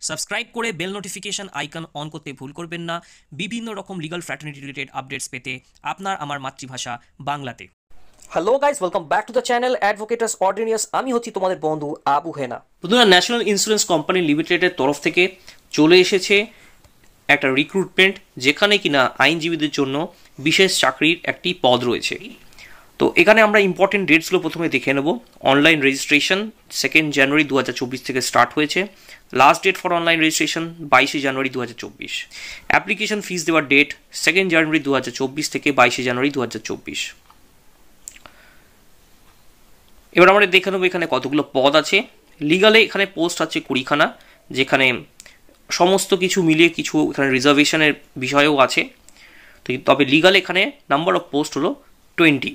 Subscribe করে bell notification icon on করতে ভুল করবেন না বিভিন্ন রকম লিগ্যাল ফ্র্যাটার্নিটি রিলেটেড আপডেটস পেতে আপনার আমার মাতৃভাষা বাংলাতে। Hello guys, welcome back to the channel Advocatus Ordinarius. আমি হচ্ছি তোমাদের বন্ধু আবু হেনা। বন্ধুরা, ন্যাশনাল ইন্স্যুরেন্স কোম্পানি লিমিটেডের তরফ থেকে চলে এসেছে একটা রিক্রুটমেন্ট, যেখানে কিনা আইনজীবীদের জন্য বিশেষ চাকরির একটি পদ রয়েছে। তো এখানে আমরা ইম্পর্টেন্ট ডেটসগুলো প্রথমে দেখে নেব। অনলাইন রেজিস্ট্রেশন 2 জানুয়ারি 2024 থেকে স্টার্ট হয়েছে। Last date for online registration 22 January 2024। Application fees দেওয়ার ডেট 2 জানুয়ারি 2024 থেকে 22 জানুয়ারি 2024। এবার আমরা দেখে নেবো এখানে কতগুলো পদ আছে। লিগালে এখানে পোস্ট আছে 20খানা, যেখানে সমস্ত কিছু মিলিয়ে কিছু এখানে রিজার্ভেশনের বিষয়ও আছে। তবে লিগাল এখানে নাম্বার অফ পোস্ট হলো 20।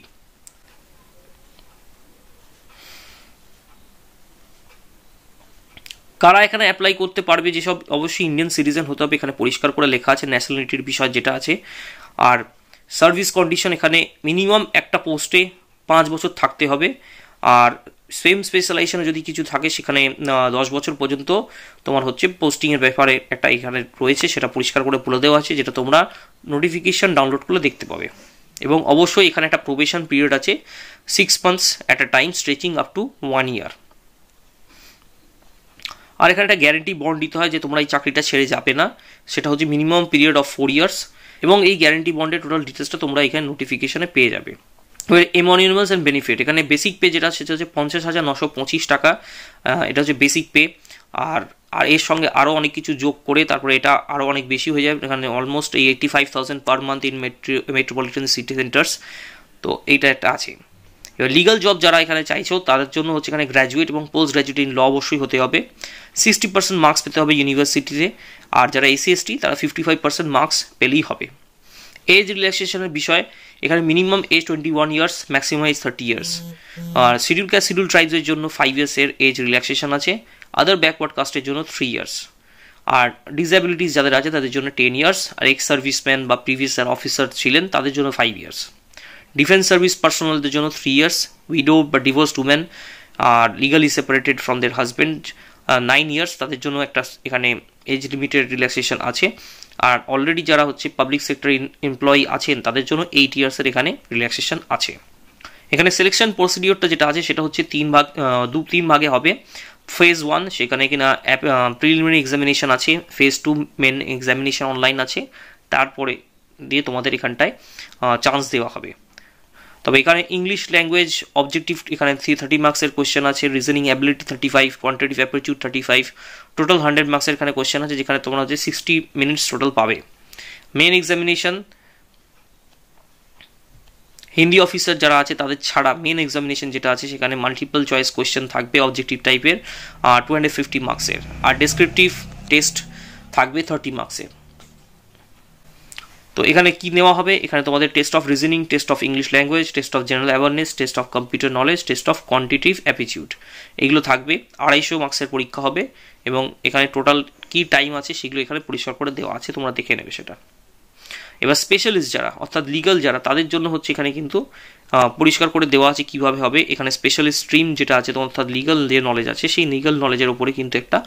কারা এখানে অ্যাপ্লাই করতে পারবে, যেসব অবশ্যই ইন্ডিয়ান সিটিজেন হতে হবে, এখানে পরিষ্কার করে লেখা আছে ন্যাশনালিটির বিষয় যেটা আছে। আর সার্ভিস কন্ডিশন এখানে মিনিমাম একটা পোস্টে 5 বছর থাকতে হবে। আর সেম স্পেশালাইজেশনে যদি কিছু থাকে সেখানে 10 বছর পর্যন্ত তোমার হচ্ছে পোস্টিংয়ের ব্যাপারে একটা এখানে রয়েছে, সেটা পরিষ্কার করে বলে দেওয়া আছে, যেটা তোমরা নোটিফিকেশন ডাউনলোড করলে দেখতে পাবে। এবং অবশ্যই এখানে একটা প্রোবেশন পিরিয়ড আছে 6 months at a time, stretching up to 1 ইয়ার। আর এখানে একটা গ্যারেন্টি বন্ড দিতে হয় যে তোমরা এই চাকরিটা ছেড়ে যাবে না, সেটা হচ্ছে মিনিমাম পিরিয়ড অফ 4 ইয়ার্স। এবং এই গ্যারেন্টি বন্ডের টোটাল ডিটেলসটা তোমরা এখানে নোটিফিকেশনে পেয়ে যাবে। এমনিউমালস অ্যান্ড বেনিফিট, এখানে বেসিক পে যেটা সেটা হচ্ছে 50,925 টাকা, এটা হচ্ছে বেসিক পে। আর এর সঙ্গে আরও অনেক কিছু যোগ করে তারপরে এটা আরও অনেক বেশি হয়ে যাবে, এখানে almost 85,000 per month in metropolitan city centres. তো এইটা একটা আছে। এবার লিগাল জব যারা এখানে চাইছো তাদের জন্য হচ্ছে এখানে গ্র্যাজুয়েট এবং পোস্ট গ্র্যাজুয়েট ইন ল অবশ্যই হতে হবে। 60% মার্কস পেতে হবে ইউনিভার্সিটিতে। আর যারা SC/ST তারা 55% মার্কস পেলেই হবে। এজ রিল্যাক্সেশনের বিষয় এখানে minimum age 21 years, maximum age 30 years. আর শিডিউল কাস্ট শিডিউল ট্রাইবসের জন্য 5 ইয়ার্সের এজ রিল্যাক্সেশন আছে। আদার ব্যাকওয়ার্ড কাস্টের জন্য 3 ইয়ার্স। আর ডিসএবিলিটিস যাদের আছে তাদের জন্য 10 ইয়ার্স। আর এক্স সার্ভিসম্যান বা প্রিভিয়াস অফিসার ছিলেন তাদের জন্য 5 ইয়ার্স। ডিফেন্স সার্ভিস পার্সোনালদের জন্য 3 ইয়ার্স। উইডো বা ডিভোর্সড উমেন আর legally separated from their husband 9 years, তাদের জন্য একটা এখানে এজ লিমিটেড রিল্যাক্সেশন আছে। আর অলরেডি যারা হচ্ছে পাবলিক সেক্টর এমপ্লয়ি আছেন তাদের জন্য 8 ইয়ার্সের এখানে রিল্যাক্সেশন আছে। এখানে সিলেকশন প্রসিডিওরটা যেটা আছে সেটা হচ্ছে 3 ভাগে হবে। ফেজ 1 সেখানে কিনা প্রিলিমিনারি এক্সামিনেশন আছে। ফেজ 2 মেন এক্সামিনেশন অনলাইন আছে। তারপরে দিয়ে তোমাদের এখানটায় চান্স দেওয়া হবে। তবে এখানে ইংলিশ ল্যাঙ্গুয়েজ অবজেক্টিভ এখানে 30 মার্কসের কোয়েশ্চেন আছে। Reasoning ability 35, quantitative aptitude 35, total 100 মার্কসের এখানে কোয়েশ্চেন আছে, যেখানে তোমরা হচ্ছে 60 মিনিটস টোটাল পাবে। মেন এক্সামিনেশন হিন্দি অফিসার যারা আছে তাদের ছাড়া মেন এক্সামিনেশন যেটা আছে সেখানে মাল্টিপল চয়েস কোয়েশ্চেন থাকবে অবজেক্টিভ টাইপের 250 মার্কসের। আর ডেসক্রিপটিভ টেস্ট থাকবে 30 মার্কসের। তো এখানে কি নেওয়া হবে, এখানে তোমাদের test of reasoning, test of English language, test of general awareness, test of computer knowledge, test of quantitative aptitude, এগুলো থাকবে। 250 মার্কসের পরীক্ষা হবে। এবং এখানে টোটাল কি টাইম আছে সেগুলো এখানে পরিষ্কার করে দেওয়া আছে, তোমরা দেখে নেবে সেটা। এবার স্পেশালিস্ট যারা অর্থাৎ লিগাল যারা তাদের জন্য হচ্ছে এখানে কিন্তু পরিষ্কার করে দেওয়া আছে কিভাবে হবে। এখানে স্পেশালিস্ট স্ট্রিম যেটা আছে অর্থাৎ লিগাল যে নলেজ আছে সেই লিগাল নলেজের উপরে কিন্তু একটা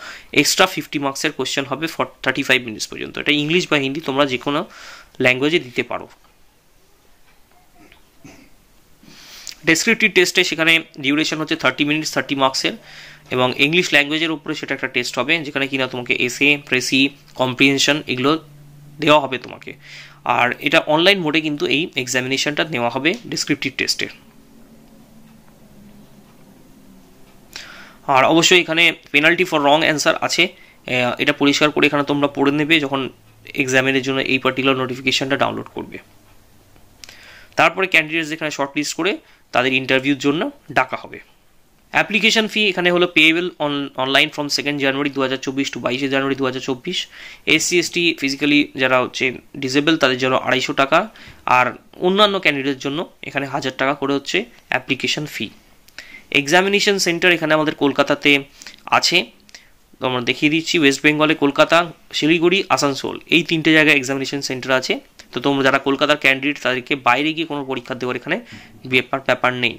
এক্সট্রা 50 মার্কসের কোয়েশ্চেন হবে ফর 35 মিনিটস পর্যন্ত। এটা ইংলিশ বা হিন্দি তোমরা যে কোনো ল্যাঙ্গুয়েজে দিতে পারো। ডেসক্রিপটিভ টেস্টে সেখানে ডিউরেশন হচ্ছে 30 মিনিটস 30 মার্কসের। এবং ইংলিশ ল্যাঙ্গুয়েজের উপরে সেটা একটা টেস্ট হবে, যেখানে কিনা তোমাকে এসে, প্রেসি, কম্প্রিহেনশন এগুলো দেওয়া হবে তোমাকে। আর এটা অনলাইন মোডে কিন্তু এই এক্সামিনেশনটা নেওয়া হবে ডেসক্রিপটিভ টেস্টে। আর অবশ্যই এখানে পেনাল্টি ফর রং অ্যান্সার আছে, এটা পরিষ্কার করে এখানে তোমরা পড়ে নেবে যখন এক্সামিনের জন্য এই পার্টিকুলার নোটিফিকেশনটা ডাউনলোড করবে। তারপরে ক্যান্ডিডেটস এখানে শর্টলিস্ট করে তাদের ইন্টারভিউর জন্য ডাকা হবে। অ্যাপ্লিকেশন ফি এখানে হলো payable online from 2 January 2024 to 22 January 2024। SC/ST physically যারা হচ্ছে ডিসেবল তাদের জন্য 250 টাকা। আর অন্যান্য ক্যান্ডিডেটের জন্য এখানে 1000 টাকা করে হচ্ছে অ্যাপ্লিকেশন ফি। এক্সামিনেশন সেন্টার এখানে আমাদের কলকাতাতে আছে, আমরা দেখিয়ে দিচ্ছি। ওয়েস্ট বেঙ্গলে কলকাতা, শিলিগুড়ি, আসানসোল এই 3টে জায়গায় এক্সামিনেশন সেন্টার আছে। তো তোমরা যারা কলকাতার ক্যান্ডিডেট তাদেরকে বাইরে গিয়ে কোনো পরীক্ষা দেওয়ার এখানে ব্যাপার নেই।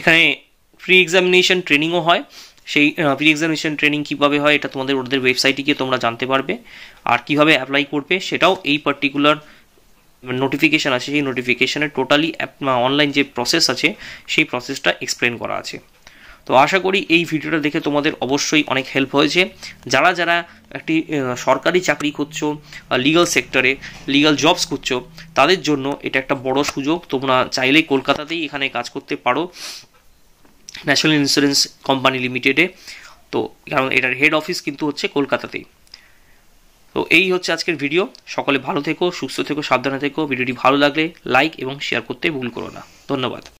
এখানে ফ্রি এক্সামিনেশন ট্রেনিংও হয়, সেই প্রি এক্সামিনেশন ট্রেনিং কীভাবে হয় এটা তোমাদের ওদের ওয়েবসাইটে গিয়ে তোমরা জানতে পারবে, আর কীভাবে অ্যাপ্লাই করবে সেটাও এই পার্টিকুলার নোটিফিকেশান আছে সেই নোটিফিকেশানে টোটালি অনলাইন যে প্রসেস আছে সেই প্রসেসটা এক্সপ্লেন করা আছে। তো আশা করি এই ভিডিওটা দেখে তোমাদের অবশ্যই অনেক হেল্প হয়েছে। যারা যারা একটি সরকারি চাকরি খুঁজছো, লিগাল সেক্টরে লিগাল জবস খুঁজছো, তাদের জন্য এটা একটা বড় সুযোগ। তোমরা চাইলেই কলকাতাতেই এখানে কাজ করতে পারো, ন্যাশনাল ইন্স্যুরেন্স কোম্পানি লিমিটেডে। তো কারণ এটার হেড অফিস কিন্তু হচ্ছে কলকাতাতেই। তো এই হচ্ছে আজকের ভিডিও। সকলে ভালো থেকো, সুস্থ থেকো, সাবধানে থেকো। ভিডিওটি ভালো লাগলে লাইক এবং শেয়ার করতে ভুল করো না। ধন্যবাদ।